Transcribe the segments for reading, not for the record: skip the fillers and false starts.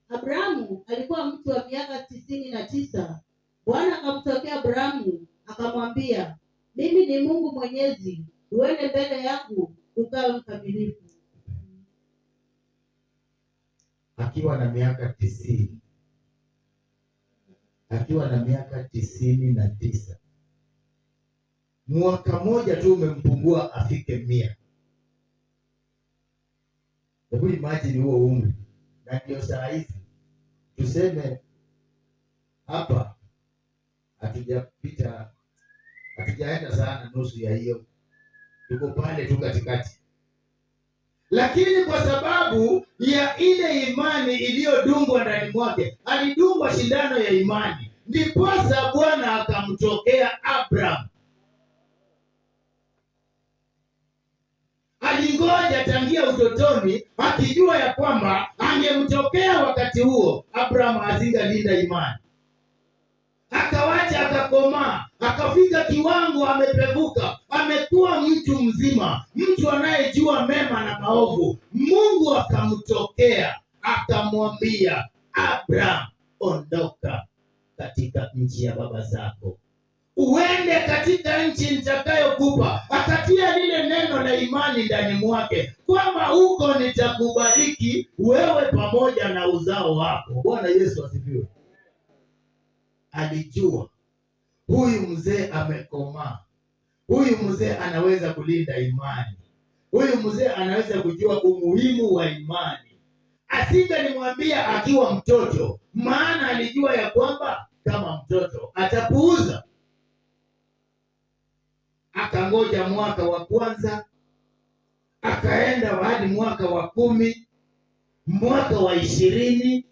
Abrahamu alikuwa mtu wa miaka 99. Bwana akamtokea Abrahamu akamwambia, mimi ni Mungu Mwenyezi, uende mbele yangu ukawe mkamilifu. Akiwa na miaka 90, akiwa na miaka 99, mwaka moja tu umempungua afike 100. Hebu imagine huo umri. Na ndio saa hizi tuseme hapa hatujaenda sana nusu ya hiyo, tuko pale tu katikati, lakini kwa sababu ya ile imani iliyodungwa ndani mwake, alidungwa shindano ya imani, ndiposa Bwana akamtokea Abraham. Alingoja tangia utotoni akijua ya kwamba angemtokea wakati huo. Abraham asingalinda imani, akawacha akakomaa, akafika kiwango, amepevuka, amekuwa mtu mzima, mtu anayejua mema na maovu. Mungu akamtokea akamwambia, Abraham, ondoka katika nchi ya baba zako, uende katika nchi nitakayokupa. Akatia lile neno la imani ndani mwake kwamba huko nitakubariki wewe pamoja na uzao wako. Bwana Yesu asifiwe. Alijua huyu mzee amekomaa, huyu mzee anaweza kulinda imani, huyu mzee anaweza kujua umuhimu wa imani. Asingalimwambia akiwa mtoto, maana alijua ya kwamba kama mtoto atapuuza. Akangoja mwaka wa kwanza, akaenda hadi mwaka wa 10, mwaka wa 20,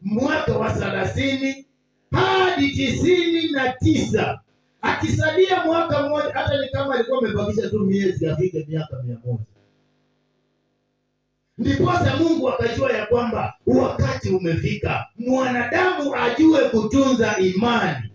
mwaka wa 30 hadi 99. Akisalia mwaka mmoja, hata ni kama alikuwa amebakisha tu miezi afike miaka 100. Ndiposa Mungu akajua ya kwamba wakati umefika mwanadamu ajue kutunza imani.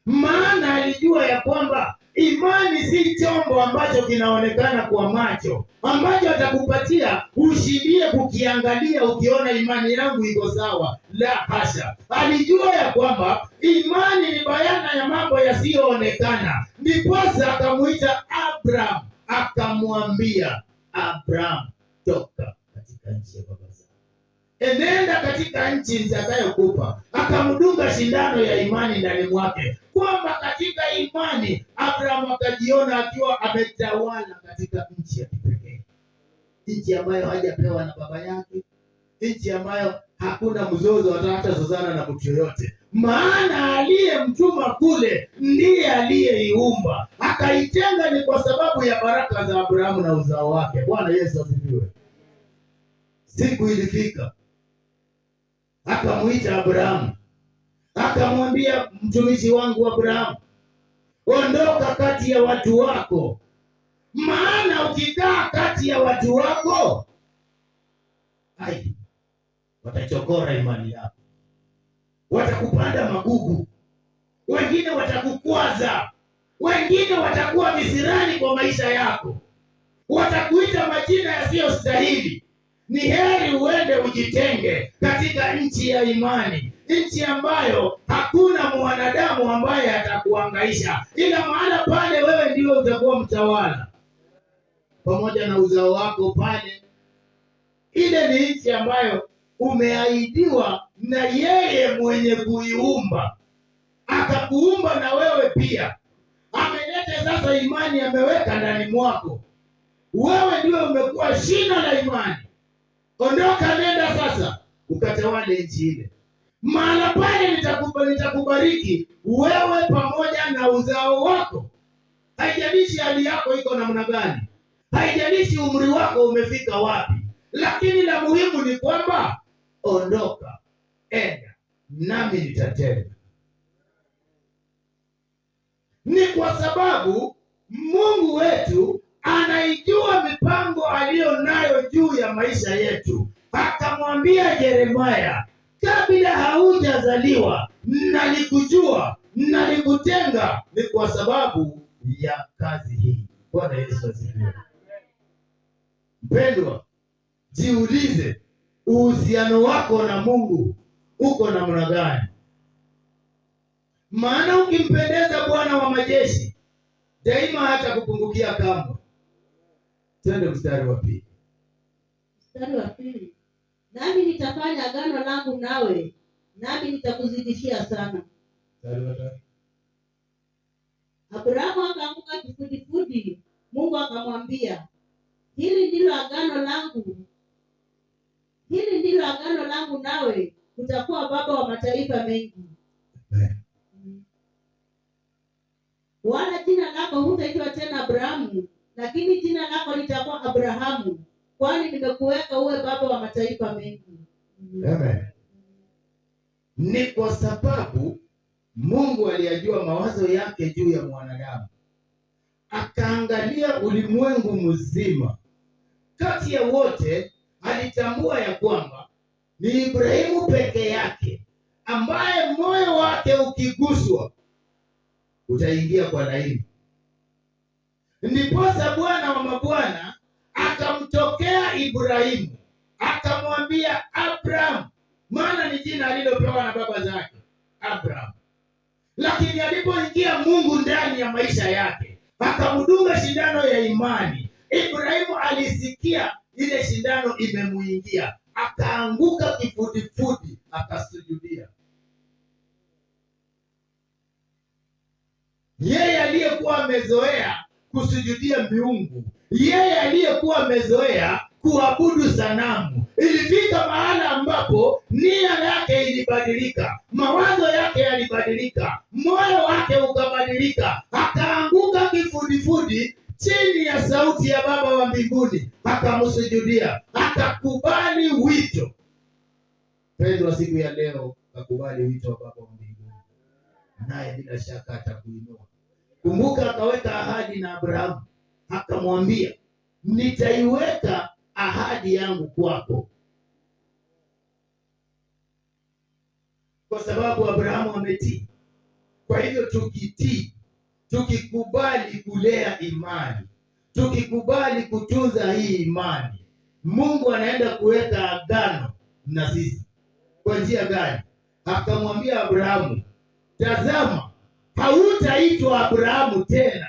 Maana alijua ya kwamba imani si chombo ambacho kinaonekana kwa macho, ambacho atakupatia ushindie kukiangalia ukiona imani yangu iko sawa. La hasha. Alijua ya kwamba imani ni bayana ya mambo yasiyoonekana. Ndiposa akamuita Abraham, akamwambia, Abraham, toka katika nchi ya baba zako, enenda katika nchi nitakayokupa. Akamdunga shindano ya imani ndani mwake, kwamba katika imani Abraham akajiona akiwa ametawala katika nchi ya kipekee, nchi ambayo hajapewa na baba yake, nchi ambayo hakuna mzozo hata zozana na mtu yoyote, maana aliyemtuma kule ndiye aliyeiumba. Akaitenga ni kwa sababu ya baraka za Abrahamu na uzao wake. Bwana Yesu asifiwe. Siku ilifika, akamuita Abrahamu, akamwambia, mtumishi wangu Abrahamu, ondoka kati ya watu wako, maana ukikaa kati ya watu wako watachokora imani yako, watakupanda magugu, wengine watakukwaza, wengine watakuwa visirani kwa maisha yako, watakuita majina yasiyostahili. Ni heri uende ujitenge katika nchi ya imani, nchi ambayo hakuna mwanadamu ambaye atakuhangaisha, ila maana pale wewe ndio utakuwa mtawala pamoja na uzao wako pale. Ile ni nchi ambayo umeahidiwa na yeye mwenye kuiumba, akakuumba na wewe pia. Ameleta sasa imani, ameweka ndani mwako, wewe ndio umekuwa shina la imani. Ondoka, nenda sasa ukatawale nchi ile. Maana pale nitakubariki wewe pamoja na uzao wako. Haijalishi hali yako iko namna gani, haijalishi umri wako umefika wapi, lakini la muhimu ni kwamba ondoka, enda, nami nitatenda. Ni kwa sababu Mungu wetu anaijua mipango aliyo nayo juu ya maisha yetu. Akamwambia Yeremia, kabla haujazaliwa nalikujua, nalikutenga, ni kwa sababu ya kazi hii. Bwana Yesu asifiwe. Mpendwa, jiulize uhusiano wako na Mungu uko namna gani? Maana ukimpendeza Bwana wa majeshi daima hata kupungukia kamwe. Twende mstari wa pili. Mstari wa pili. Nami nitafanya agano langu nawe, nami nitakuzidishia sana. Mstari wa tatu. Abrahamu akaanguka kifudifudi. Mungu akamwambia, hili ndilo agano langu nawe, utakuwa baba wa mataifa mengi. Wala jina lako hutaitwa tena Abrahamu, lakini jina lako litakuwa Abrahamu, kwani nimekuweka uwe baba wa mataifa mengi. Amen. Ni kwa sababu Mungu aliyajua mawazo yake juu ya mwanadamu, akaangalia ulimwengu mzima. Kati ya wote alitambua ya kwamba ni Ibrahimu peke yake ambaye moyo wake ukiguswa utaingia kwa laini. Ndiposa Bwana wa mabwana akamtokea Ibrahimu akamwambia Abraham, maana ni jina alilopewa na baba zake Abraham. Lakini alipoingia Mungu ndani ya maisha yake akamdunga shindano ya imani, Ibrahimu alisikia ile shindano imemuingia, akaanguka kifudifudi, akasujudia. Yeye aliyekuwa amezoea kusujudia miungu, yeye aliyekuwa amezoea kuabudu sanamu, ilifika mahala ambapo nia yake ilibadilika, mawazo yake yalibadilika, moyo wake ukabadilika, akaanguka kifudifudi chini ya sauti ya Baba wa mbinguni, akamsujudia, akakubali wito. Pendwa, siku ya leo akubali wito wa Baba wa mbinguni, naye bila shaka atakuinua. Kumbuka, akaweka ahadi na Abrahamu, akamwambia nitaiweka ahadi yangu kwako. Kwa sababu Abrahamu ametii. Kwa hivyo tukitii, tukikubali kulea imani, tukikubali kutunza hii imani, Mungu anaenda kuweka agano na sisi. Kwa njia gani? Akamwambia Abrahamu, tazama, hautaitwa Abrahamu tena.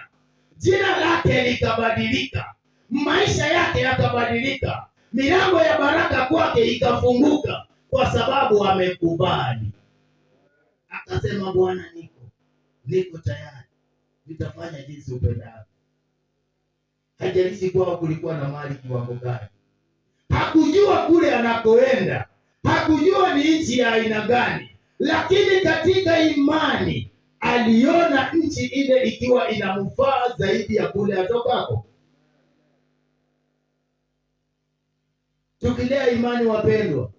Jina lake likabadilika, maisha yake yakabadilika, milango ya baraka kwake ikafunguka, kwa sababu amekubali. Akasema, Bwana, niko tayari, nitafanya jinsi upendavyo. Haijalishi kwao kulikuwa na mali kiwango gani. Hakujua kule anakoenda, hakujua ni nchi ya aina gani, lakini katika imani aliona nchi ile ikiwa inamfaa zaidi ya kule atokako. Tukilea imani, wapendwa,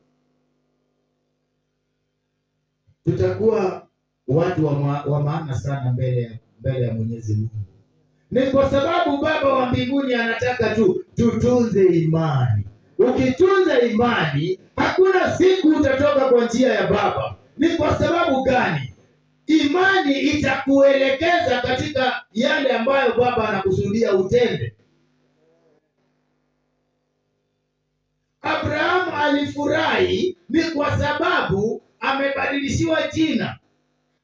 tutakuwa watu wa maana sana mbele ya Mwenyezi Mungu. Ni kwa sababu Baba wa mbinguni anataka tutunze imani. Ukitunza imani, hakuna siku utatoka kwa njia ya Baba. Ni kwa sababu gani? Imani itakuelekeza katika yale ambayo Baba anakusudia utende. Abrahamu alifurahi ni kwa sababu amebadilishiwa jina.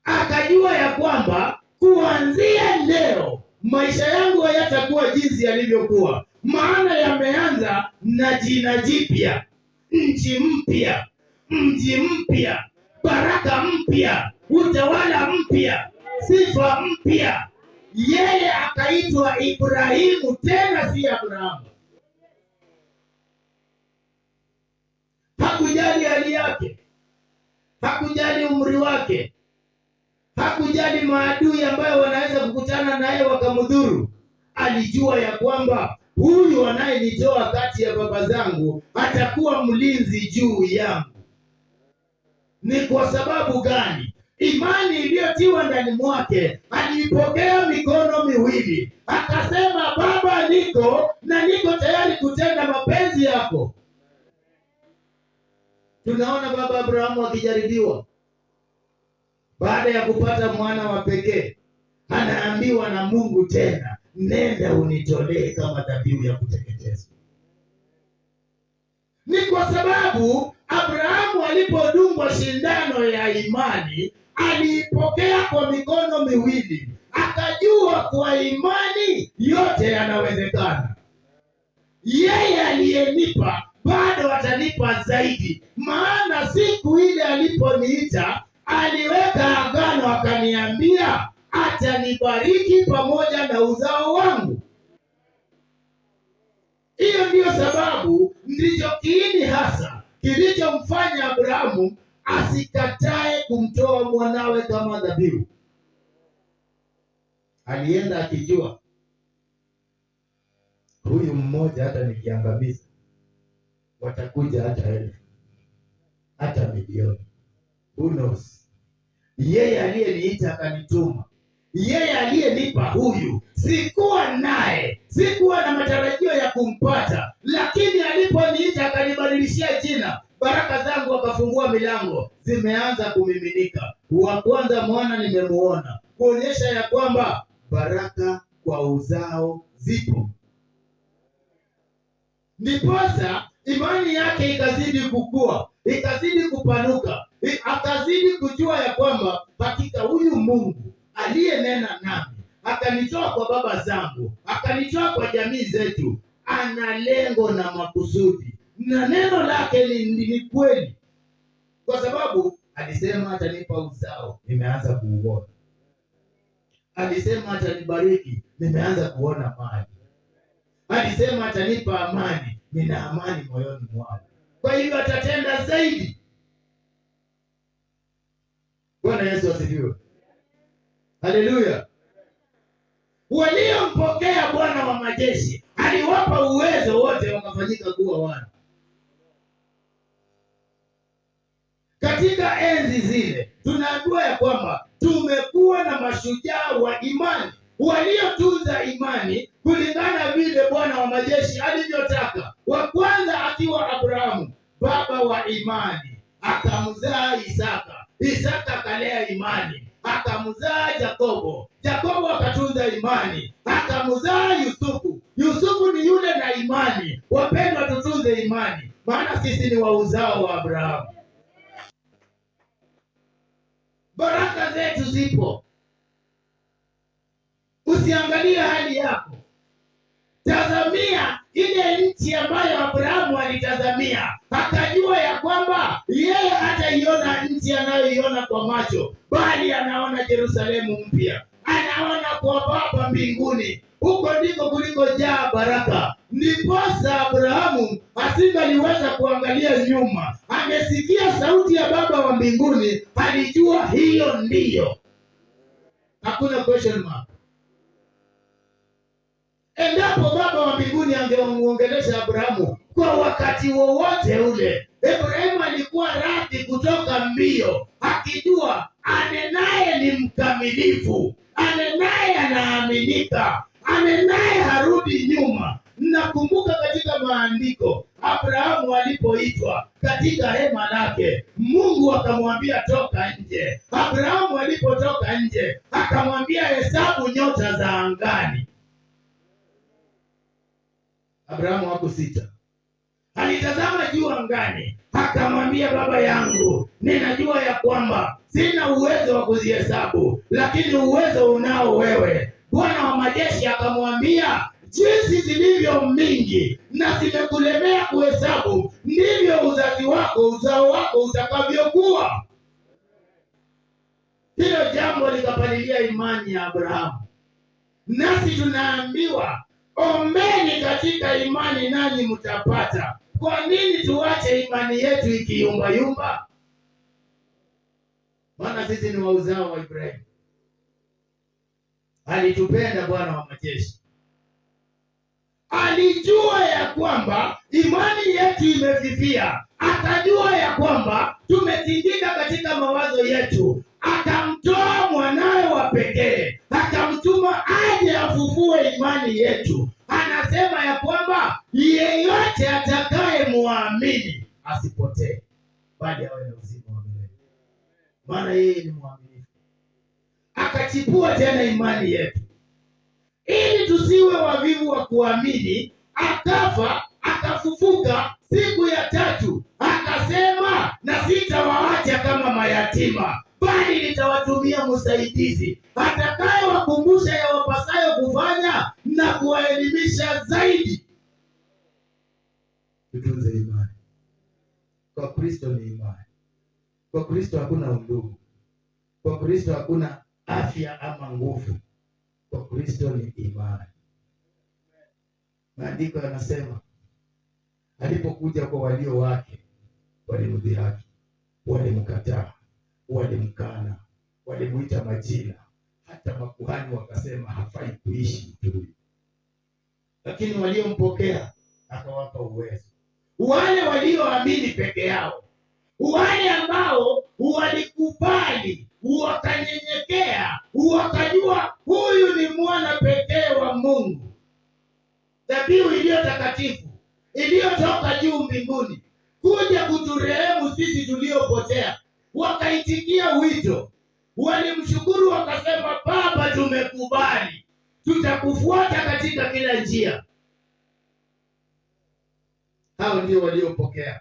Akajua ya kwamba kuanzia leo maisha yangu hayatakuwa jinsi yalivyokuwa, maana yameanza na jina jipya, nchi mpya, mji mpya, baraka mpya, utawala mpya, sifa mpya. Yeye akaitwa Ibrahimu, tena si Abrahamu. Hakujali hali yake, hakujali umri wake, hakujali maadui ambayo wanaweza kukutana naye wakamdhuru. Alijua ya kwamba huyu anayenitoa kati ya baba zangu atakuwa mlinzi juu yangu. Ni kwa sababu gani? Imani iliyotiwa ndani mwake, aliipokea mikono miwili, akasema, Baba, niko tayari kutenda mapenzi yako. Tunaona baba Abrahamu akijaribiwa. Baada ya kupata mwana wa pekee, anaambiwa na Mungu tena, nenda unitolee kama dhabihu ya kuteketezwa. kwa sababu Abrahamu alipodungwa shindano ya imani aliipokea kwa mikono miwili, akajua kwa imani yote yanawezekana. Yeye aliyenipa bado atanipa zaidi, maana siku ile aliponiita aliweka agano, akaniambia atanibariki pamoja na uzao wangu. Hiyo ndiyo sababu, ndicho kiini hasa kilichomfanya Abrahamu asikatae kumtoa mwanawe kama dhabihu. Alienda akijua huyu mmoja hata nikiangamiza watakuja hata 1,000 hata milioni. Who knows? Yeye aliyeniita akanituma, yeye aliyenipa huyu, sikuwa naye, sikuwa na matarajio ya kumpata, lakini aliponiita akanibadilishia jina, baraka zangu akafungua milango, zimeanza kumiminika. Wa kwanza mwana nimemuona, kuonyesha ya kwamba baraka kwa uzao zipo. Ndiposa imani yake ikazidi kukua, ikazidi kupanuka, akazidi kujua ya kwamba hakika huyu Mungu aliyenena nami, akanitoa kwa baba zangu, akanitoa kwa jamii zetu, ana lengo na makusudi, na neno lake ni kweli, kwa sababu alisema atanipa uzao, nimeanza kuuona. Alisema atanibariki, nimeanza kuona mali. Alisema atanipa amani, nina amani moyoni mwangu. Kwa hivyo atatenda zaidi. Bwana Yesu asifiwe. Haleluya. Waliompokea Bwana wa majeshi aliwapa uwezo wote, wakafanyika kuwa wana. Katika enzi zile tunaambiwa ya kwamba tumekuwa na mashujaa wa imani waliotunza imani kulingana vile Bwana wa majeshi alivyotaka. Wa kwanza akiwa Abrahamu, baba wa imani, akamzaa Isaka. Isaka akalea imani, akamzaa Yakobo. Yakobo akatunza imani, akamzaa Yusufu. Yusufu ni yule na imani. Wapendwa, tutunze imani, maana sisi ni wa uzao wa Abrahamu. Baraka zetu zipo. Usiangalie hali yako, tazamia ile nchi ambayo Abrahamu alitazamia, akajua ya kwamba yeye hataiona nchi anayoiona kwa macho, bali anaona Yerusalemu mpya, anaona kwa Baba mbinguni. Huko ndiko kulikojaa baraka. Ndiposa Abrahamu asingaliweza kuangalia nyuma, amesikia sauti ya Baba wa mbinguni, alijua hiyo ndiyo, hakuna question mark. Endapo Baba wa mbinguni angemuongelesha Abrahamu kwa wakati wowote ule, Abrahamu alikuwa radhi kutoka mbio, akijua anenaye ni mkamilifu, anenaye anaaminika, anenaye harudi nyuma. Nakumbuka katika maandiko, Abrahamu alipoitwa katika hema lake, Mungu akamwambia toka nje. Abrahamu alipotoka nje, akamwambia hesabu nyota za angani. Abrahamu hakusita, alitazama juu angani, akamwambia baba yangu, ninajua ya kwamba sina uwezo wa kuzihesabu, lakini uwezo unao wewe. Bwana wa majeshi akamwambia, jinsi zilivyo mingi na zimekulemea kuhesabu, ndivyo uzao wako utakavyokuwa. Hilo jambo likapalilia imani ya Abrahamu. Nasi tunaambiwa, ombeni katika imani nanyi mtapata. Kwa nini tuache imani yetu ikiyumbayumba? Maana sisi ni wa uzao wa Ibrahimu. Alitupenda Bwana wa majeshi, alijua ya kwamba imani yetu imefifia, akajua ya kwamba tumetingika katika mawazo yetu, akamtoa mwanawe wa pekee, akamtuma aje afufue imani yetu. Anasema ya kwamba yeyote atakaye muamini asipotee, bali awe na uzima wa milele. Maana yeye ni mwaminifu. Akachipua tena imani yetu ili tusiwe wavivu wa kuamini. Akafa, akafufuka siku ya tatu, yatima, bali nitawatumia msaidizi atakayewakumbusha yawapasayo kufanya na kuwaelimisha zaidi. Tutunze imani. Kwa Kristo ni imani. Kwa Kristo hakuna undugu. Kwa Kristo hakuna afya ama nguvu. Kwa Kristo ni imani. Maandiko yanasema alipokuja kwa walio wake, walimdhihaki, walimkataa, walimkana, walimuita majina, hata makuhani wakasema hafai kuishi mtu huyu. Lakini waliompokea akawapa uwezo. Wale walioamini peke yao, wale ambao walikubali, wakanyenyekea, wakajua huyu ni mwana pekee wa Mungu, dhabihu iliyo takatifu iliyotoka juu mbinguni kuja kuturehemu sisi tuliopotea, wakaitikia wito, walimshukuru, wakasema, Baba, tumekubali, tutakufuata katika kila njia. Hao ndio waliopokea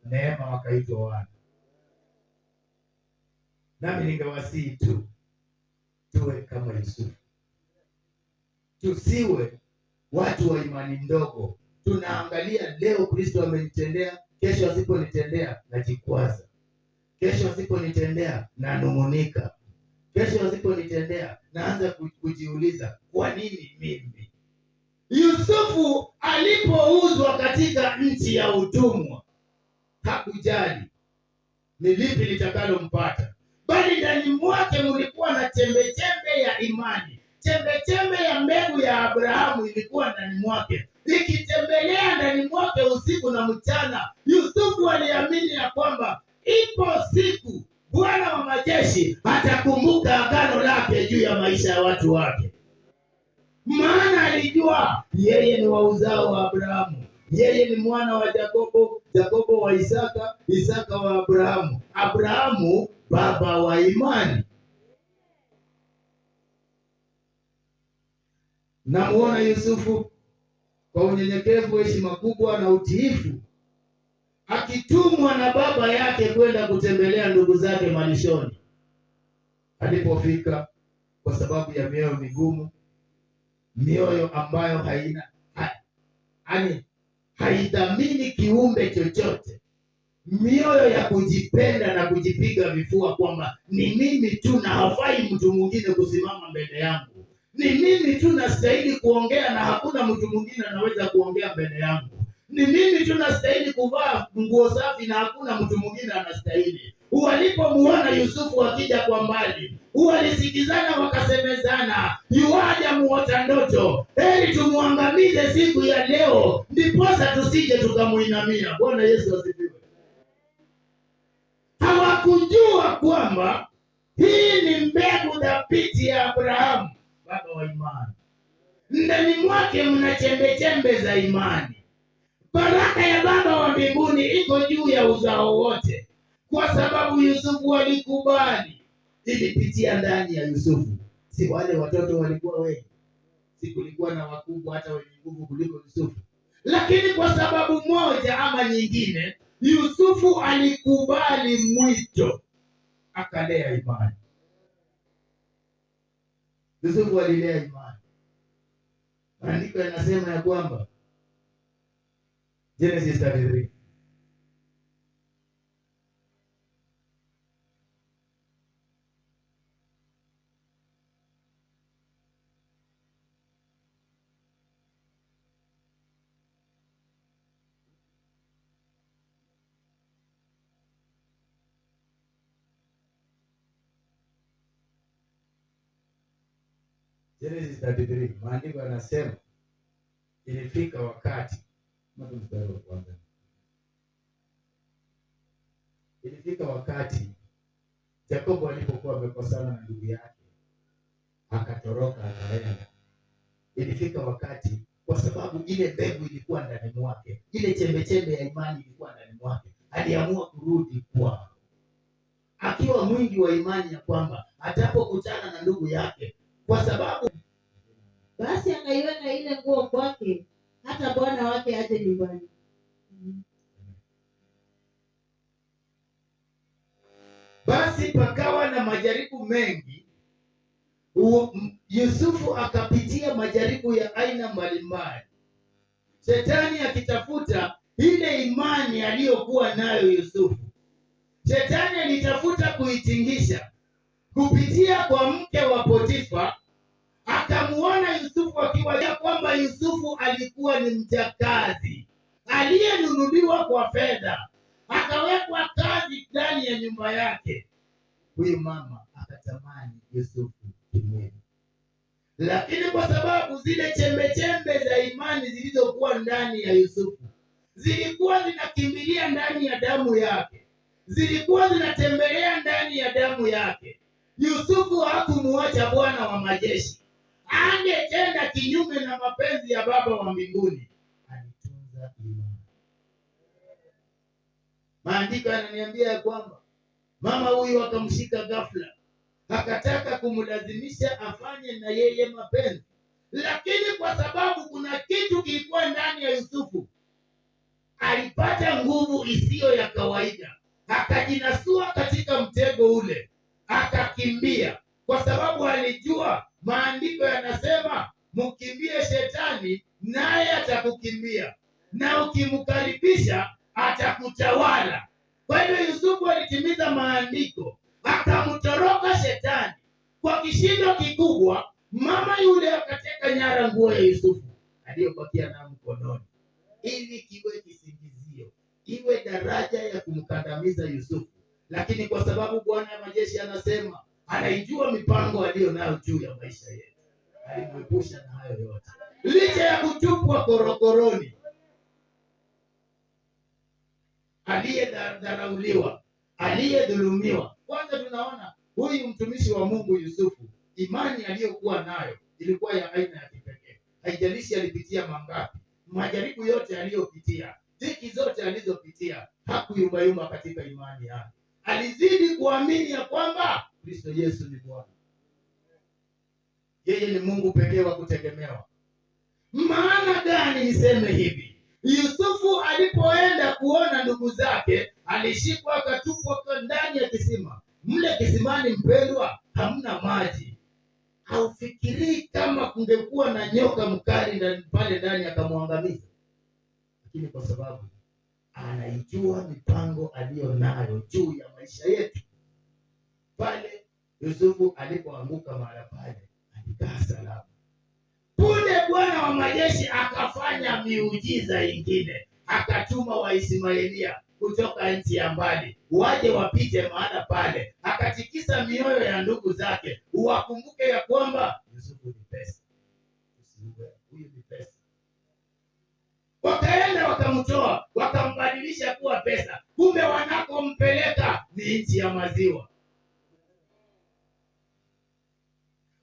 neema wakaitwa wana. Nami ningewasihi tuwe kama Yusufu, tusiwe watu wa imani ndogo. Tunaangalia leo Kristo amenitendea, kesho asiponitendea najikwaza, kesho asiponitendea nanung'unika, kesho asiponitendea naanza kujiuliza, kwa nini mimi? Yusufu alipouzwa katika nchi ya utumwa, hakujali ni lipi litakalompata, bali ndani mwake mlikuwa na chembe ya imani. Chembe ya mbegu ya Abrahamu ilikuwa ndani mwake, ikitembelea ndani mwake usiku na mchana. Yusufu aliamini ya kwamba ipo siku Bwana wa majeshi atakumbuka agano lake juu ya maisha ya watu wake. Maana alijua yeye ni wa uzao wa Abrahamu, yeye ni mwana wa Yakobo, Yakobo wa Isaka, Isaka wa Abrahamu, Abrahamu baba wa imani. Namuona Yusufu kwa unyenyekevu, heshima kubwa na utiifu, akitumwa na baba yake kwenda kutembelea ndugu zake malishoni. Alipofika, kwa sababu ya mioyo migumu, mioyo ambayo haidhamini kiumbe chochote, mioyo ya kujipenda na kujipiga vifua kwamba ni mimi tu na hafai mtu mwingine kusimama mbele yangu, ni mimi tu nastahili kuongea na hakuna mtu mwingine anaweza kuongea mbele yangu, ni mimi tu nastahili kuvaa nguo safi na hakuna mtu mwingine anastahili. Walipomuona Yusufu akija kwa mbali, walisikizana wakasemezana, yuaja muota ndoto, heri tumuangamize siku ya leo, ndiposa tusije tukamuinamia. Bwana Yesu asifiwe. Hawakujua kwamba hii ni mbegu dhabiti ya Abrahamu, baba wa imani. Ndani mwake mna chembe za imani. Baraka ya Baba wa mbinguni iko juu ya uzao wote, kwa sababu Yusufu alikubali. Ilipitia ndani ya Yusufu. Si wale watoto walikuwa wengi, si kulikuwa na wakubwa hata wenye nguvu kuliko Yusufu, lakini kwa sababu moja ama nyingine Yusufu alikubali mwito, akalea imani. Yusufu alilea imani. Maandiko yanasema ya kwamba Genesis 33, Genesis 33, maandiko yanasema ilifika wakati, ilifika wakati Yakobo alipokuwa amekosana na ndugu yake, akatoroka akaenda. Ilifika wakati, kwa sababu ile mbegu ilikuwa ndani mwake, ile chembe ya imani ilikuwa ndani mwake, aliamua kurudi kwao, akiwa mwingi wa imani ya kwamba atapokutana na ndugu yake, kwa sababu basi akaiweka ile nguo kwake hata bwana wake aje nyumbani. Basi pakawa na majaribu mengi. Yusufu akapitia majaribu ya aina mbalimbali, shetani akitafuta ile imani aliyokuwa nayo Yusufu. Shetani alitafuta kuitingisha kupitia kwa mke wa Potifa. Akamuona Yusufu akiwa kwamba Yusufu alikuwa ni mjakazi aliyenunuliwa kwa fedha, akawekwa kazi ndani ya nyumba yake. Huyu mama akatamani Yusufu kimwili, lakini kwa sababu zile chembe za imani zilizokuwa ndani ya Yusufu zilikuwa zinakimbilia ndani ya damu yake, zilikuwa zinatembelea ndani ya damu yake, Yusufu hakumuacha Bwana wa majeshi. Angetenda kinyume na mapenzi ya Baba wa mbinguni. Alitunza imani. Maandiko yananiambia ya kwamba mama huyu akamshika ghafla, akataka kumlazimisha afanye na yeye mapenzi, lakini kwa sababu kuna kitu kilikuwa ndani ya Yusufu, alipata nguvu isiyo ya kawaida, akajinasua katika mtego ule, akakimbia, kwa sababu alijua maandiko yanasema mkimbie shetani naye atakukimbia, na ukimkaribisha atakutawala. Kwa hivyo Yusufu alitimiza maandiko, akamtoroka shetani. Kwa kishindo kikubwa, mama yule akateka nyara nguo ya Yusufu aliyobakia nayo mkononi, ili kiwe kisingizio, iwe daraja ya kumkandamiza Yusufu. Lakini kwa sababu Bwana wa majeshi anasema anaijua mipango aliyo nayo juu ya maisha yetu, alimwepusha na hayo yote, licha ya kutupwa korokoroni, aliyedharauliwa, aliyedhulumiwa. Kwanza tunaona huyu mtumishi wa Mungu Yusufu, imani aliyokuwa nayo ilikuwa ya aina ya kipekee. Haijalishi alipitia mangapi, majaribu yote aliyopitia, dhiki zote alizopitia, hakuyumbayumba katika imani yake. Alizidi kuamini ya kwamba Kristo Yesu ni Bwana, yeye ni Mungu pekee wa kutegemewa. Maana gani niseme hivi? Yusufu alipoenda kuona ndugu zake, alishikwa akatupwa ndani ya kisima. Mle kisimani, mpendwa, hamna maji. Haufikirii kama kungekuwa na nyoka mkali pale ndani akamwangamiza? Lakini kwa sababu anaijua mipango aliyo nayo juu ya maisha yetu, pale Yusufu alipoanguka mahali pale, alikaa salama. Punde Bwana wa majeshi akafanya miujiza ingine, akatuma Waismaelia kutoka nchi ya mbali waje wapite mahala pale, akatikisa mioyo ya ndugu zake, wakumbuke ya kwamba Yusufu ni pesa, huyu ni pesa. Wakaenda wakamtoa, wakambadilisha kuwa pesa, kumbe wanakompeleka ni nchi ya maziwa.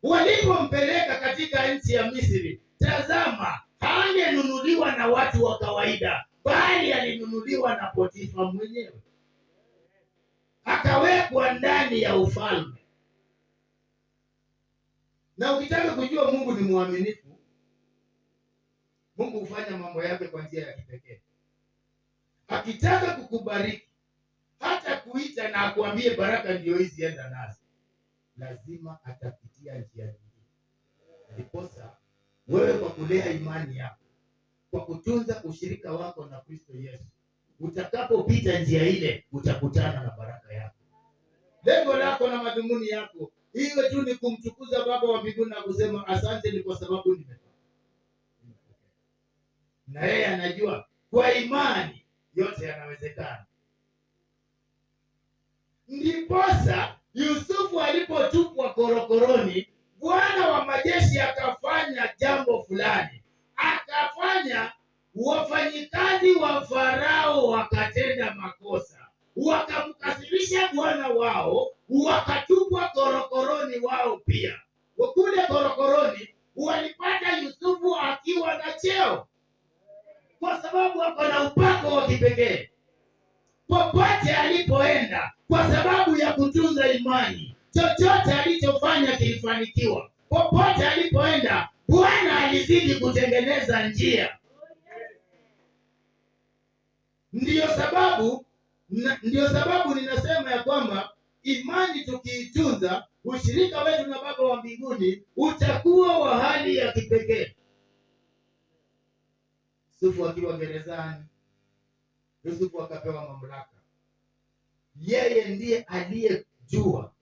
Walipompeleka katika nchi ya Misri, tazama, hangenunuliwa na watu wa kawaida, bali alinunuliwa na Potifa mwenyewe, akawekwa ndani ya ufalme. Na ukitaka kujua Mungu ni mwaminifu, Mungu hufanya mambo yake kwa njia ya kipekee. Akitaka kukubariki, hata kuita na akuambie baraka ndio hizi, enda nazo, lazima atapitia njia nyingine. Ndiposa wewe kwa kulea imani yako, kwa kutunza ushirika wako na Kristo Yesu, utakapopita njia ile utakutana na baraka yako. Lengo lako na madhumuni yako iwe tu ni kumtukuza Baba wa mbinguni na kusema asante ni kwa sababu nimepata. Na yeye anajua kwa imani yote yanawezekana. Ndiposa Yusufu alipotupwa korokoroni, Bwana wa majeshi akafanya jambo fulani. Akafanya wafanyikazi wa Farao wakatenda makosa, wakamkasirisha Bwana wao, wakatupwa korokoroni wao pia. Kule korokoroni walipata Yusufu akiwa na cheo, kwa sababu ako na upako wa kipekee. Popote alipoenda, kwa sababu ya kutunza imani, chochote alichofanya kilifanikiwa. Popote alipoenda, Bwana alizidi kutengeneza njia. Ndiyo sababu ninasema ya kwamba imani tukiitunza, ushirika wetu na Baba wa mbinguni utakuwa wa hali ya kipekee. Yusufu akiwa gerezani, Yusufu akapewa mamlaka. Yeye ndiye aliyejua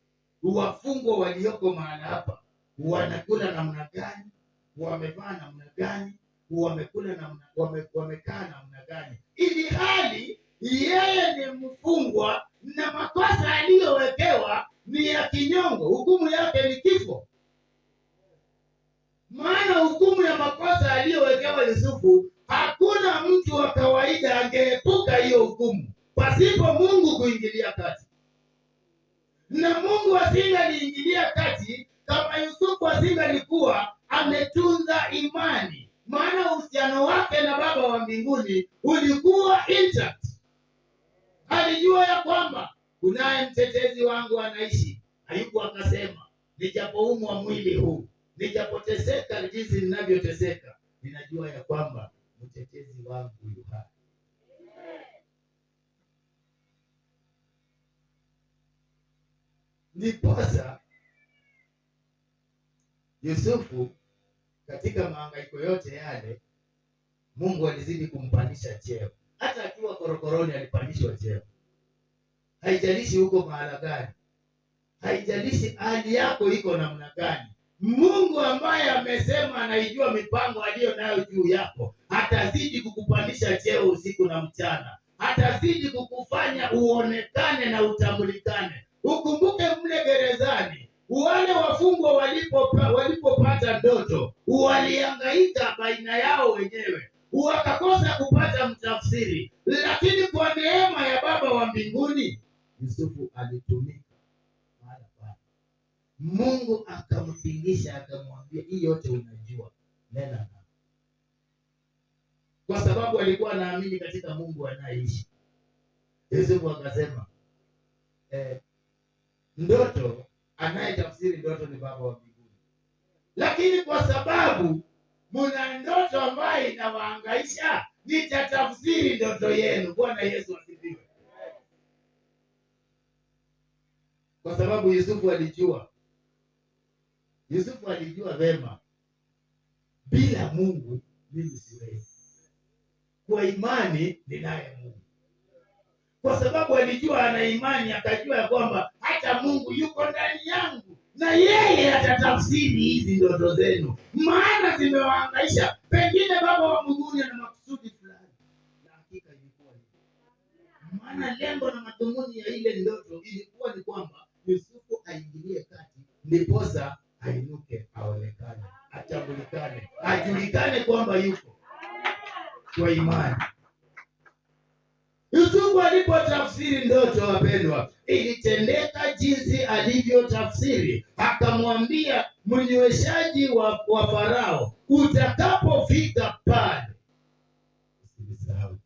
wafungwa walioko mahali hapa wanakula namna gani, wamevaa namna gani, wamekula namna, wamekaa namna gani, ili hali yeye ni mfungwa na makosa aliyowekewa ni ya kinyongo. Hukumu yake ni kifo. Maana hukumu ya makosa aliyowekewa Yusufu, hakuna mtu wa kawaida angeepuka hiyo hukumu pasipo Mungu kuingilia kati. Na Mungu asingaliingilia kati kama Yusufu asingalikuwa ametunza imani, maana uhusiano wake na Baba wa mbinguni ulikuwa intact. Alijua ya kwamba kunaye mtetezi wangu anaishi. Ayubu akasema, nijapoumwa mwili huu, nijapoteseka jinsi ninavyoteseka, ninajua ya kwamba mtetezi wangu yu hai. Ndiposa Yusufu katika mahangaiko yote yale, Mungu alizidi kumpandisha cheo. Hata akiwa korokoroni alipandishwa cheo. Haijalishi huko mahala gani, haijalishi hali yako iko namna gani, Mungu ambaye amesema anaijua mipango aliyo nayo juu yako atazidi kukupandisha cheo usiku na mchana. Atazidi kukufanya uonekane na utambulikane. Ukumbuke mle gerezani, wale wafungwa walipopata ndoto, walihangaika baina yao wenyewe, wakakosa kupata mtafsiri, lakini kwa neema ya Baba wa mbinguni Yusufu alitumika mahali pale. Mungu akamtingisha, akamwambia, hii yote unajua, nena na. Kwa sababu alikuwa anaamini katika Mungu anayeishi. Yusufu akasema, ndoto, anayetafsiri ndoto ni Baba wa mbinguni. Lakini kwa sababu muna ndoto ambayo inawahangaisha, nitatafsiri ndoto yenu. Bwana Yesu asifiwe. Kwa sababu Yusufu alijua vema, bila Mungu mimi siwezi. Kwa imani ninaye Mungu. Kwa sababu alijua ana imani, akajua ya kwamba hata Mungu yuko ndani yangu na yeye atatafsiri hizi ndoto zenu, maana zimewahangaisha. Pengine Baba wa mbinguni ana makusudi fulani, na hakika ilikuwa hivyo. Maana lengo na madhumuni ya ile ndoto ilikuwa ni kwamba Yusufu aingilie kati, ndiposa ainuke, aonekane, atambulikane, ajulikane kwamba yuko. Kwa imani Yusufu alipotafsiri ndoto, wapendwa, ilitendeka jinsi alivyotafsiri. Akamwambia mnyweshaji wa Farao, utakapofika pale usisahau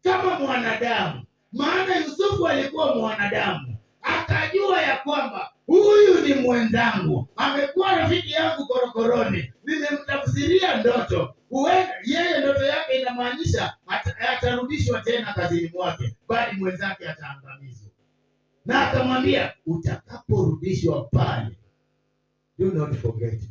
kama mwanadamu. Maana Yusufu alikuwa mwanadamu, akajua ya kwamba huyu ni mwenzangu, amekuwa rafiki yangu korokoroni, nimemtafsiria ndoto. Huenda yeye ndoto yake inamaanisha atarudishwa tena kazini mwake, bali mwenzake ataangamizwa. Na akamwambia, utakaporudishwa pale, do not forget me.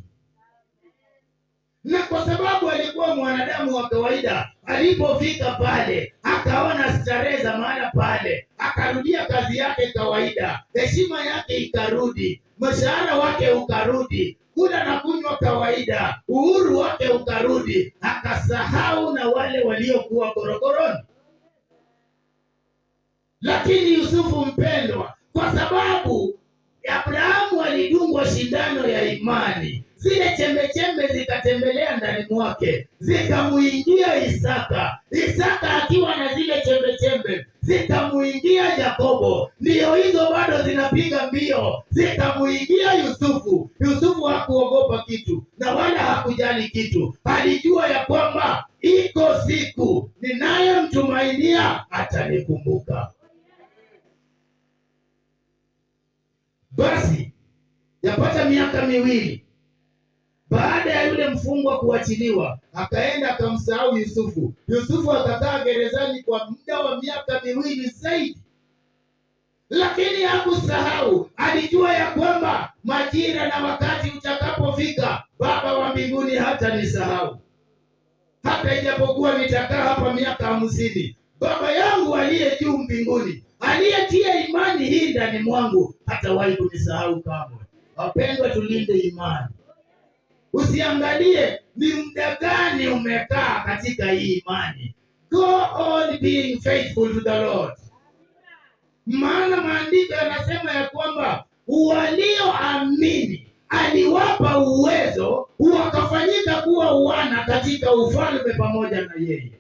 Na kwa sababu alikuwa mwanadamu wa kawaida, alipofika pale akaona starehe za maana pale, akarudia kazi yake kawaida, heshima yake ikarudi, mshahara wake ukarudi, kula na kunywa kawaida, uhuru wake ukarudi, akasahau na wale waliokuwa korokoroni. Lakini Yusufu mpendwa, kwa sababu Abrahamu alidungwa shindano ya imani, zile chembe zikatembelea ndani mwake, zikamuingia Isaka. Isaka akiwa na zile chembe zikamuingia Yakobo, ndio hizo bado zinapiga mbio, zikamuingia Yusufu. Yusufu hakuogopa kitu na wala hakujali kitu. Alijua ya kwamba iko siku ninayomtumainia atanikumbuka. Basi yapata miaka miwili baada ya yule mfungwa kuachiliwa, akaenda akamsahau Yusufu. Yusufu akakaa gerezani kwa muda wa miaka miwili zaidi. lakini hakusahau. Alijua ya kwamba majira na wakati utakapofika, Baba wa mbinguni hatanisahau. Hata ijapokuwa nitakaa hapa miaka 50, Baba yangu aliye juu mbinguni, aliyetia imani hii ndani mwangu, hatawahi kunisahau kamwe. Wapendwa, tulinde imani. Usiangalie ni muda gani umekaa katika hii imani. Go on being faithful to the Lord. Maana maandiko yanasema ya kwamba walioamini aliwapa uwezo wakafanyika kuwa wana katika ufalme pamoja na yeye.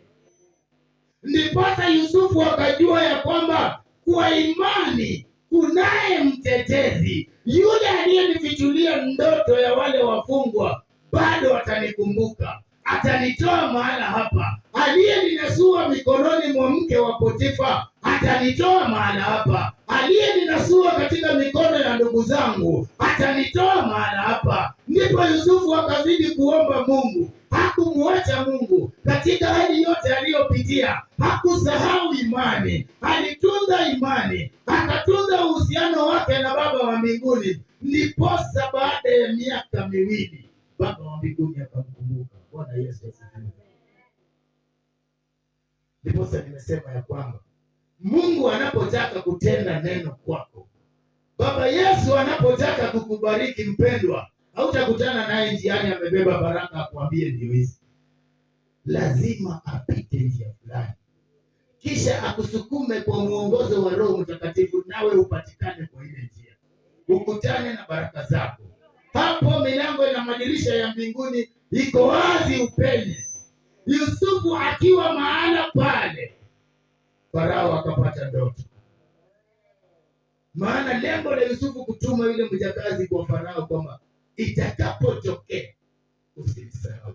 Ndiposa Yusufu akajua ya kwamba kwa imani kunaye mtetezi, yule aliyenifichulia ndoto ya wale wafungwa bado atanikumbuka, atanitoa mahala hapa. Aliyeninasua mikononi mwa mke wa Potifa atanitoa mahala hapa. Aliyeninasua katika mikono ya ndugu zangu atanitoa mahala hapa. Ndipo Yusufu akazidi kuomba Mungu. Hakumwacha Mungu katika hali yote aliyopitia. Hakusahau imani, alitunza imani, akatunza uhusiano wake na Baba wa mbinguni. Ndiposa baada ya miaka 2 Baba wa mbinguni akamkumbuka. Bwana Yesu asifiwe. Ndiposa nimesema ya kwamba Mungu anapotaka kutenda neno kwako, Baba Yesu anapotaka kukubariki mpendwa, hautakutana naye njiani amebeba baraka akwambie ndio hizi. Lazima apite njia fulani, kisha akusukume kwa mwongozo wa Roho Mtakatifu, nawe upatikane kwa ile njia, ukutane na baraka zako. Hapo milango na madirisha ya mbinguni iko wazi, upenye. Yusufu akiwa mahala pale, Farao akapata ndoto. Maana lengo la Yusufu kutuma yule mjakazi kwa Farao kwamba itakapotokea usinisahau.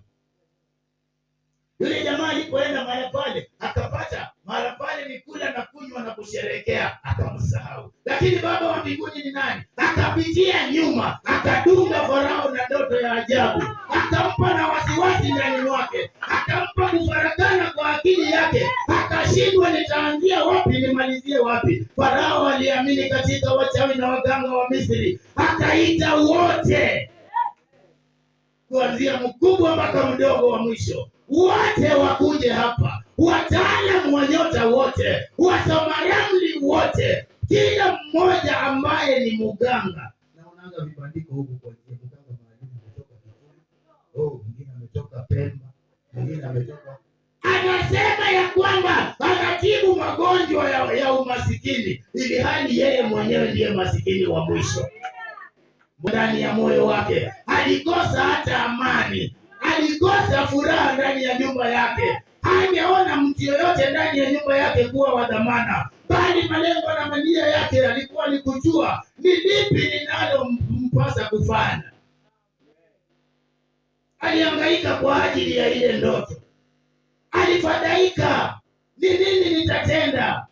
Yule jamaa alipoenda mahali pale, akapata mahali pale ni kula na kunywa na kusherekea, akamsahau. Lakini Baba wa mbinguni ni nani? Akapitia nyuma, akadunga Farao na ndoto ya ajabu, akampa na wasiwasi ndani mwake, akampa kufarakana kwa akili yake, akashindwa nitaanzia wapi nimalizie wapi. Farao aliamini katika wachawi na waganga wa Misri, akaita wote kuanzia mkubwa mpaka mdogo wa mwisho, wote wakuje hapa, wataalamu wa nyota wote, wasoma ramli wote, kila mmoja ambaye ni muganga. Naonanga vibandiko huku kwa njia, muganga mwalimu ametoka Kikuyu, mwingine ametoka Pemba, mwingine ametoka. Anasema ya kwamba anatibu magonjwa ya umasikini, ili hali yeye mwenyewe ndiye masikini wa mwisho. Ndani ya moyo wake alikosa hata amani, alikosa furaha ndani ya nyumba yake. Hangeona mtu yoyote ndani ya nyumba yake kuwa wa dhamana, bali malengo na mania yake alikuwa ni kujua ni lipi linalompasa kufanya. Alihangaika kwa ajili ya ile ndoto, alifadhaika. Ni nini nitatenda?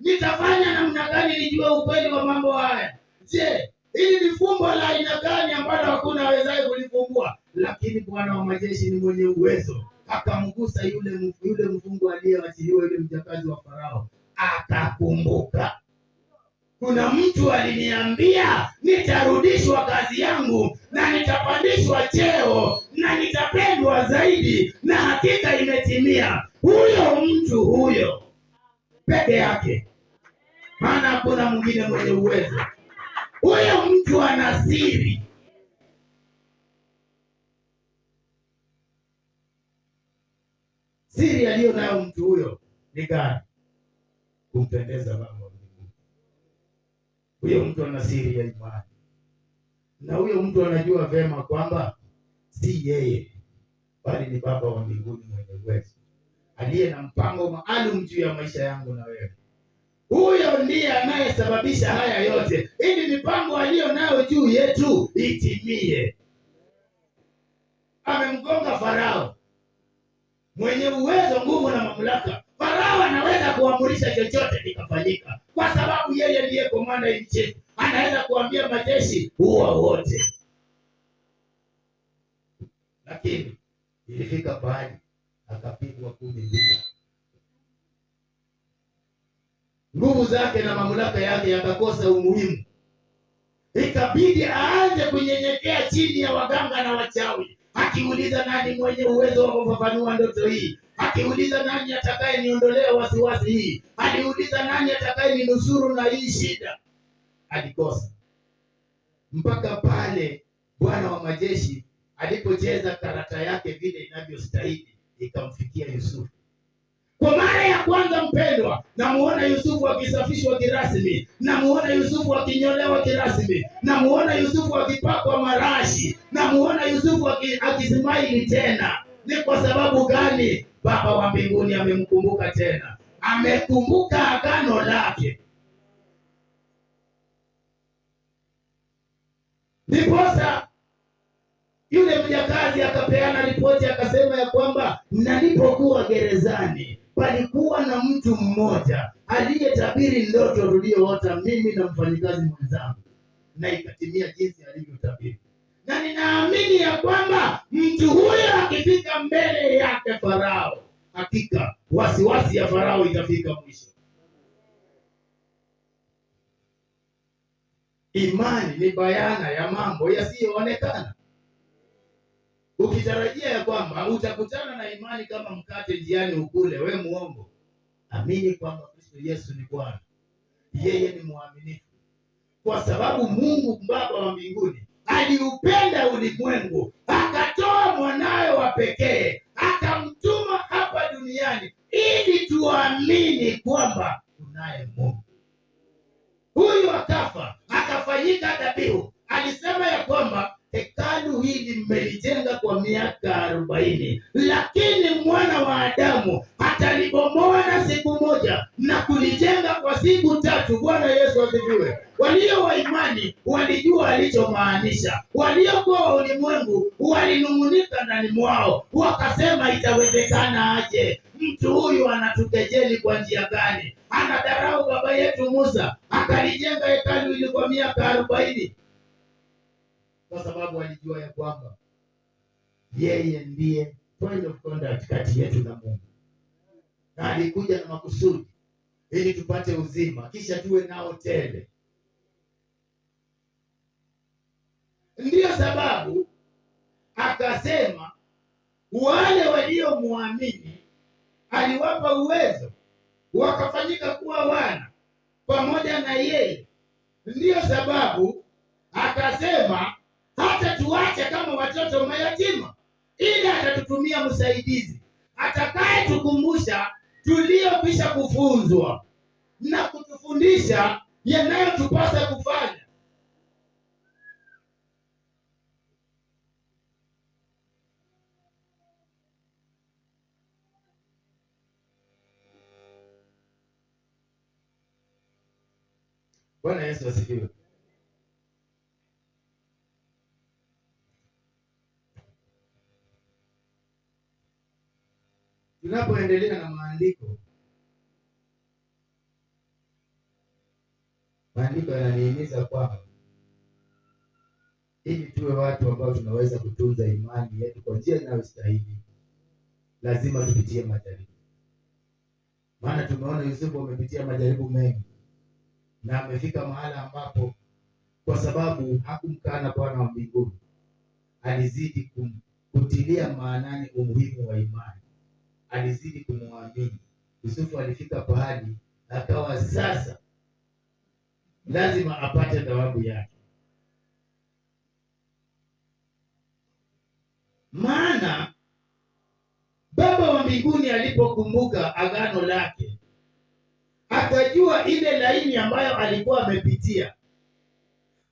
Nitafanya namna gani nijue ukweli wa mambo haya? Je, hili ni fumbo la aina gani ambalo hakuna awezaye kulifumbua? Lakini Bwana wa majeshi ni mwenye uwezo, akamgusa yule mfungwa aliyeachiliwa, yule mjakazi wa Farao, akakumbuka. Kuna mtu aliniambia nitarudishwa kazi yangu na nitapandishwa cheo na nitapendwa zaidi, na hakika imetimia. Huyo mtu huyo peke yake, maana hakuna mwingine mwenye uwezo. Huyo mtu ana siri. Siri aliyo nayo mtu huyo ni gani? Kumpendeza Baba wa mbinguni. Huyo mtu ana siri ya imani, na huyo mtu anajua vema kwamba si yeye, bali ni Baba wa mbinguni mwenye uwezo, aliye na mpango maalum juu ya maisha yangu na wewe. Huyo ndiye anayesababisha haya yote, ili mipango aliyo nayo juu yetu itimie. Amemgonga Farao mwenye uwezo, nguvu na mamlaka. Farao anaweza kuamurisha chochote kikafanyika, kwa sababu yeye ndiye commander in chief. Anaweza kuambia majeshi huwa wote. Lakini ilifika pahali akapigwa 12. nguvu zake na mamlaka yake yakakosa umuhimu. Ikabidi aanze kunyenyekea chini ya waganga na wachawi, akiuliza nani mwenye uwezo wa kufafanua ndoto hii, akiuliza nani atakaye niondolea wasiwasi hii, aliuliza nani atakaye ninusuru na hii shida. Alikosa, mpaka pale Bwana wa majeshi alipocheza karata yake vile inavyostahili, ikamfikia Yusufu. Kwa mara ya kwanza mpendwa, namuona Yusufu akisafishwa kirasmi, namuona Yusufu akinyolewa kirasmi, namuona Yusufu akipakwa marashi, namuona Yusufu akismaili tena. Ni kwa sababu gani? Baba wa mbinguni amemkumbuka tena, amekumbuka agano lake. Ndiposa yule mjakazi akapeana ripoti, akasema ya kwamba nilipokuwa gerezani palikuwa na mtu mmoja aliyetabiri ndoto tuliyoota mimi na mfanyikazi mwenzangu, na ikatimia jinsi alivyotabiri. Na ninaamini ya kwamba mtu huyo akifika mbele yake Farao, hakika wasiwasi ya Farao itafika mwisho. Imani ni bayana ya mambo yasiyoonekana. Ukitarajia ya kwamba utakutana na imani kama mkate njiani ukule, we muongo. Amini kwamba Kristo Yesu ni Bwana, yeye ni mwaminifu, kwa sababu Mungu Baba wa mbinguni aliupenda ulimwengu akatoa mwanawe wa pekee akamtuma hapa duniani ili tuamini kwamba kunaye Mungu. Huyu akafa akafanyika dhabihu. Alisema ya kwamba hekalu hili mmelijenga kwa miaka 40, lakini mwana wa Adamu atalibomoa na siku moja na kulijenga kwa siku 3. Bwana Yesu asifiwe. Walio wa imani walijua alichomaanisha. Waliokuwa wa ulimwengu walinung'unika ndani mwao, wakasema itawezekana aje? Mtu huyu anatukejeli kwa njia gani? Anadharau baba yetu Musa, akalijenga hekalu hili kwa miaka 40. Kwa sababu alijua ya kwamba yeye ndiye point of contact kati yetu na Mungu, na alikuja na makusudi ili tupate uzima kisha tuwe nao tele. Ndiyo sababu akasema wale waliomwamini aliwapa uwezo wakafanyika kuwa wana pamoja na yeye. Ndiyo sababu akasema hata tuache kama watoto mayatima, ili atatutumia msaidizi atakaye tukumbusha tuliyokwisha kufunzwa na kutufundisha yanayotupasa kufanya. Bwana Yesu asifiwe. Tunapoendelea na maandiko yananihimiza kwamba ili tuwe watu ambao tunaweza kutunza imani yetu kwa njia inayostahili, lazima tupitie majaribu. Maana tumeona Yusufu amepitia majaribu mengi na amefika mahala ambapo kwa sababu hakumkana Bwana wa mbinguni, alizidi kutilia maanani umuhimu wa imani, alizidi kumwamini. Yusufu alifika pahali akawa sasa lazima apate thawabu yake. Maana Baba wa mbinguni alipokumbuka agano lake, akajua ile laini ambayo alikuwa amepitia,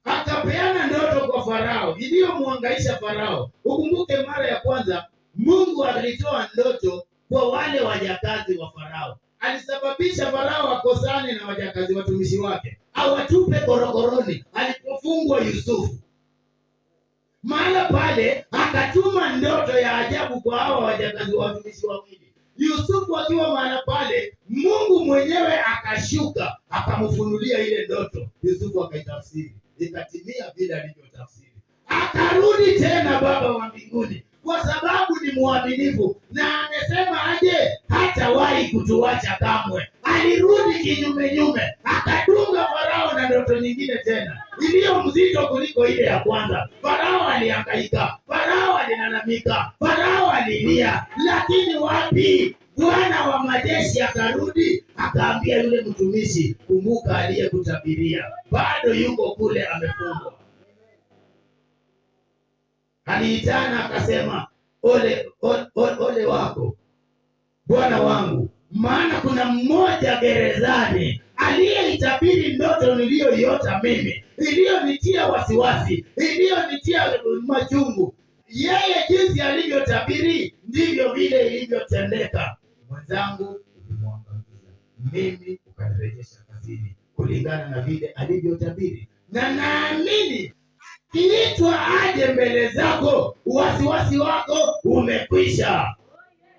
akapeana ndoto kwa Farao iliyomhangaisha Farao. Ukumbuke mara ya kwanza Mungu alitoa ndoto kwa wale wajakazi wa Farao. Alisababisha Farao akosane na wajakazi watumishi wake, awatupe korokoroni alipofungwa Yusufu. Mahala pale akatuma ndoto ya ajabu kwa hawa wajakazi watumishi wawili. Yusufu akiwa mahala pale, Mungu mwenyewe akashuka akamfunulia ile ndoto. Yusufu akaitafsiri, ikatimia vile alivyotafsiri. Akarudi tena Baba wa mbinguni kwa sababu ni mwaminifu, na amesema aje hatawahi kutuacha kamwe. alirudi kinyume nyume, akadunga Farao na ndoto nyingine tena iliyo mzito kuliko ile ya kwanza. Farao alihangaika, Farao alilalamika, Farao alilia, lakini wapi? Bwana wa majeshi akarudi akaambia yule mtumishi, kumbuka aliyekutabiria bado yuko kule amefungwa. Aliitana akasema, ole wako bwana wangu, maana kuna mmoja gerezani aliyeitabiri ndoto niliyoiota mimi, iliyonitia wasiwasi, iliyonitia machungu. Yeye jinsi alivyotabiri ndivyo vile ilivyotendeka. Mwenzangu ulimwangamiza, mimi ukanirejesha kazini kulingana na vile alivyotabiri, na naamini kiitwa aje mbele zako, wasiwasi wako umekwisha,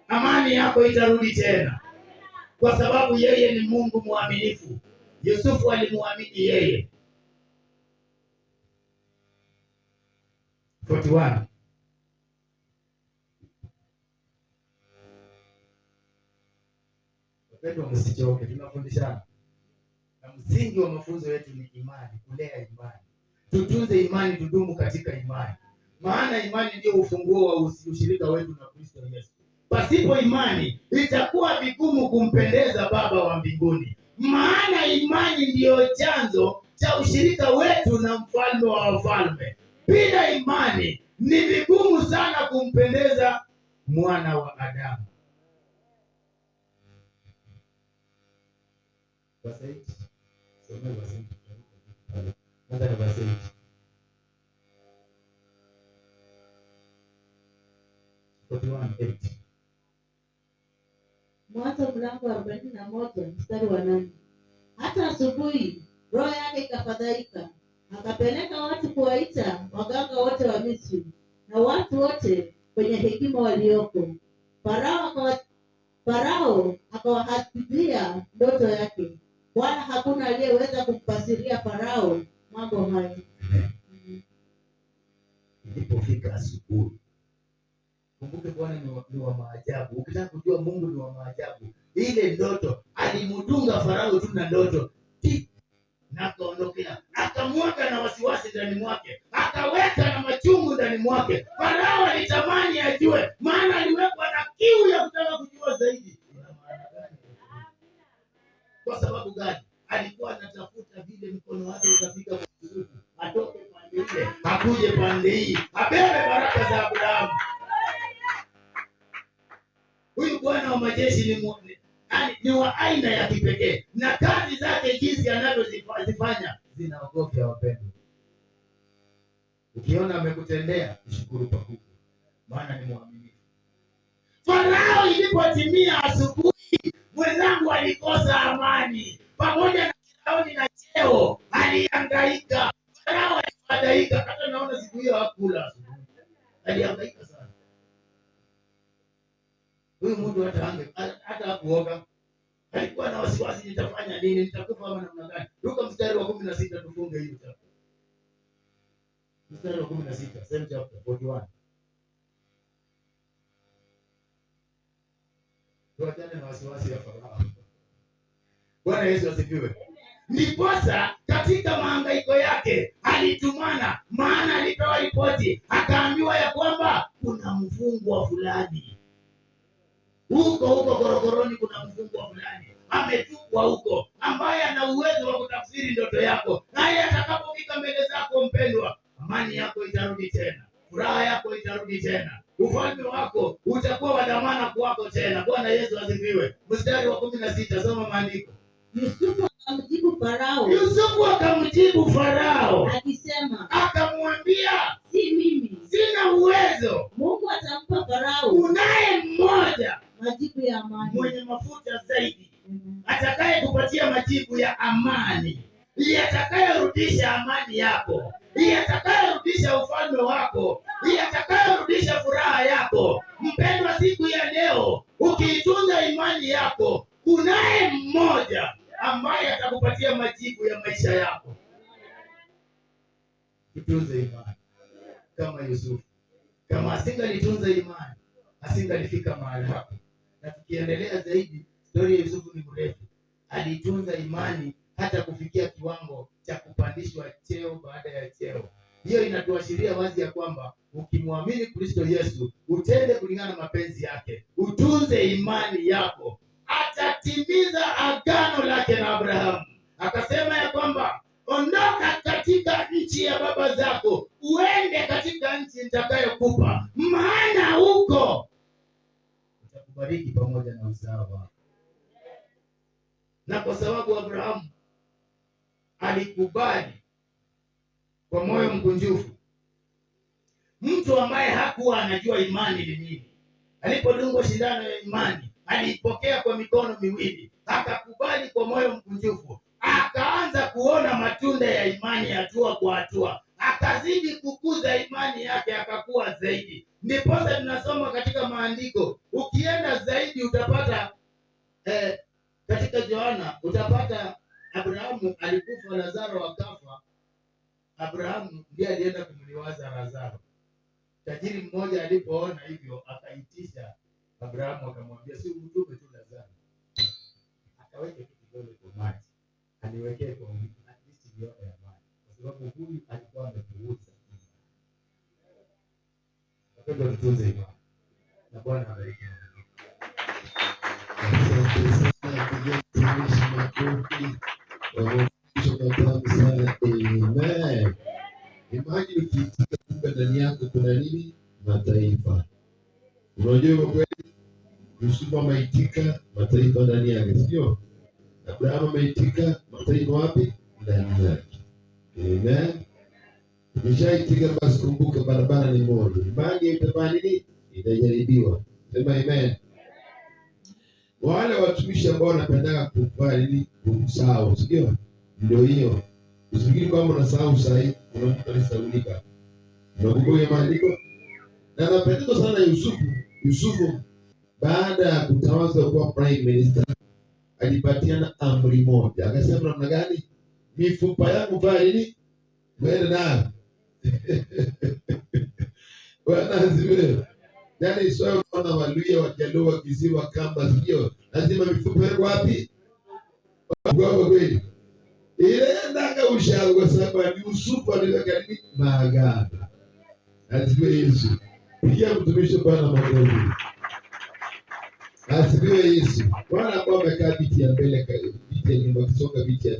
amani yako itarudi tena, kwa sababu yeye ni Mungu mwaminifu. Yusufu alimwamini yeye. 41. Wapendwa, msichoke, tunafundishana. Na msingi wa mafunzo yetu ni imani, kulea imani. Tutunze imani, tudumu katika imani. Maana imani ndio ufunguo wa ushirika wetu na Kristo Yesu. Pasipo imani itakuwa vigumu kumpendeza Baba wa mbinguni. Maana imani ndiyo chanzo cha ushirika wetu na mfalme wa wafalme. Bila imani ni vigumu sana kumpendeza mwana wa Adamu. Basaiti. Someni basaiti. Mwanzo na basaiti. 41:8. Mwanzo mlango wa 41 mstari wa 8. Hata asubuhi roho yake ikafadhaika, akapeleka watu kuwaita waganga wote wa Misri na watu wote wenye hekima walioko. Farao akawahadithia ndoto yake, wala hakuna aliyeweza kumpasiria Farao mambo hayo. Ilipofika asubuhi, kumbuke Bwana ni wa maajabu. Ukitaka kujua Mungu ni wa maajabu, ile ndoto alimdunga Farao tu na ndoto na akaondokea, akamweka na wasiwasi ndani mwake, akaweka na machungu ndani mwake. Farao alitamani ajue, maana aliwekwa na kiu ya kutaka kujua zaidi. Kwa sababu gani? Alikuwa anatafuta vile mkono wake utafika kwa Yusufu, atoke pande ile akuje pande hii, abebe baraka za Abrahamu. Huyu Bwana wa majeshi ni wa aina ya kipekee, na kazi zake jinsi anavyozifanya zinaogofya wapendwa. Ukiona amekutendea, shukuru pakubwa, maana ni mwaminifu. Farao ilipotimia asubuhi, mwenzangu alikosa amani. Pamoja na Firauni na cheo, alihangaika. Farao alifadhaika, hata naona siku hiyo hakula asubuhi. Alihangaika sana. Huyu mtu hata hakuoga. Alikuwa na wasiwasi, nitafanya nini? Nitakufa ama namna gani? Luka mstari wa 16 tufunge hiyo chapter. Mstari wa 16, same chapter 41. Tuachane na wasiwasi ya Farao. Bwana Yesu asifiwe. Ndiposa katika mahangaiko yake alitumana, maana alipewa ripoti, akaambiwa ya kwamba kuna mfungwa fulani huko korokoroni, kuna mfungwa fulani ametupwa huko, ambaye ana uwezo wa kutafsiri ndoto yako. Naye atakapofika mbele zako mpendwa, amani yako itarudi tena, furaha yako itarudi tena, ufalme wako utakuwa wa dhamana kwako tena. Bwana Yesu asifiwe. Mstari wa 16, soma maandiko. Yusufu akamjibu Farao akisema, akamwambia, si mimi, sina uwezo. Mungu atampa Farao Unaye mmoja majibu ya amani, mwenye mafuta zaidi, atakaye kupatia majibu ya amani, yatakayerudisha amani yako, yatakayerudisha ufalme wako, yatakayerudisha furaha yako. Mpendwa, siku ya leo ukiitunza imani yako, kunaye mmoja ambaye atakupatia majibu ya maisha yako. Tutunze imani kama Yusufu. Kama asingalitunza imani, asingalifika mahali hapo. Na tukiendelea zaidi, story ya Yusufu ni mrefu. alitunza imani hata kufikia kiwango cha kupandishwa cheo baada ya cheo. Hiyo inatuashiria wazi ya kwamba ukimwamini Kristo Yesu, utende kulingana na mapenzi yake, utunze imani yako, atatimiza agano lake na Abrahamu. Akasema ya kwamba ondoka katika nchi ya baba zako, uende katika nchi nitakayokupa, maana huko utakubariki pamoja na uzao wako. Na kwa sababu Abrahamu alikubali kwa moyo mkunjufu, mtu ambaye hakuwa anajua imani ni nini, alipodungwa shindano ya imani aliipokea kwa mikono miwili, akakubali kwa moyo mkunjufu, akaanza kuona matunda ya imani hatua kwa hatua, akazidi kukuza imani yake, akakuwa zaidi. Ndiposa tunasoma katika maandiko, ukienda zaidi utapata katika Yohana utapata Abrahamu alikufa, Lazaro akafa. Abrahamu ndiye alienda kumliwaza Lazaro. Tajiri mmoja alipoona hivyo akaitisha Abrahamu, akamwambia si umtume tu Lazaro, akaweke tu kidole kwa maji, aliwekea kwa at least yote ya maji, kwa sababu huyu alikuwa amepuuza. Wapendwa, tutunze imani na Bwana abariki. Amen. Imagine ukiitika kumbe ndani yako kuna nini? Mataifa. Unajua kweli Yusufu ameitika mataifa ndani yake, sio? Abrahamu ameitika mataifa wapi? Ndani yake. Amen. Ukishaitika basi kumbuka barabara ni moja. Imani itafanya nini? Itajaribiwa. Sema amen. Wale watumishi ambao wanapenda kufanya nini? Kusahau, sio? Ndio hiyo. Usifikiri kwamba unasahau sahihi, unasahaulika. Unakumbuka maandiko? Na napendeza sana Yusufu baada ya kutawazwa kuwa prime minister alipatiana amri moja. Akasema namna gani? Mifupa yangu fanya nini? Mwende nayo. Bwana asifiwe. Yaani sio kama Waluhya, Wajaluo, Wakisii, Wakamba, sio? Lazima mifupa yako wapi? Kwa kweli. Ile ndanga ushauri kwa sababu Yusufu aliweka nini? Maagano. Asifiwe Yesu. Pigia mtumishi Bwana makofi. Asifiwe Yesu. Bwana ambao amekaa viti ya mbele, viti ya nyuma, kisonga viti ya